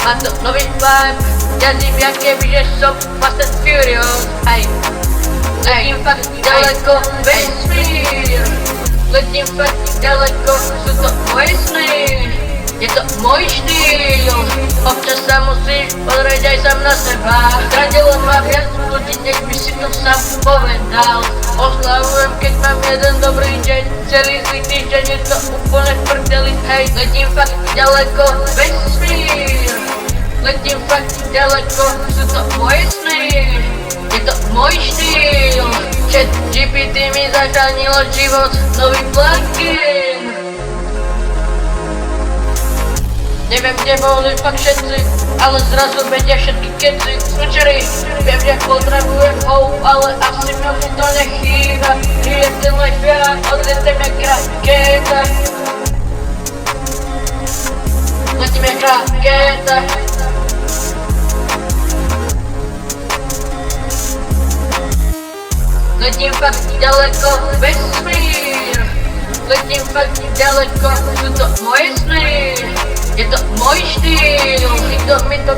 má to nový vibe, jazdím jak keby, že som Fast and Furious. Letím fakt ďaleko, vesmír. Letím fakt ďaleko, sú to moje sny. Je to môj štýl. Občas sa musíš pozrieť aj sám na seba. Zradilo ma viac ľudí, než by si to sám povedal. Oslavujem, keď mám jeden dobrý deň. Celý zlý týždeň je to úplne v prdeli. Hej, letím fakt ďaleko, vesmír. Letím fakt ďaleko, sú to moje sny. Je to môj štýl. Chat GPT mi zachránilo život, nový plugin. Neviem, kde boli fakt všetci, ale zrazu vedia všetky keci. Switchery, viem, že potrebujem hope, ale asi mi to nechýba. Žijem ten life ja, odletem jak raketa. Letím jak raketa. Letím fakt ďaleko, vesmír. Letím fakt ďaleko, sú to moje sny. Je to môj štýl, nikto mi to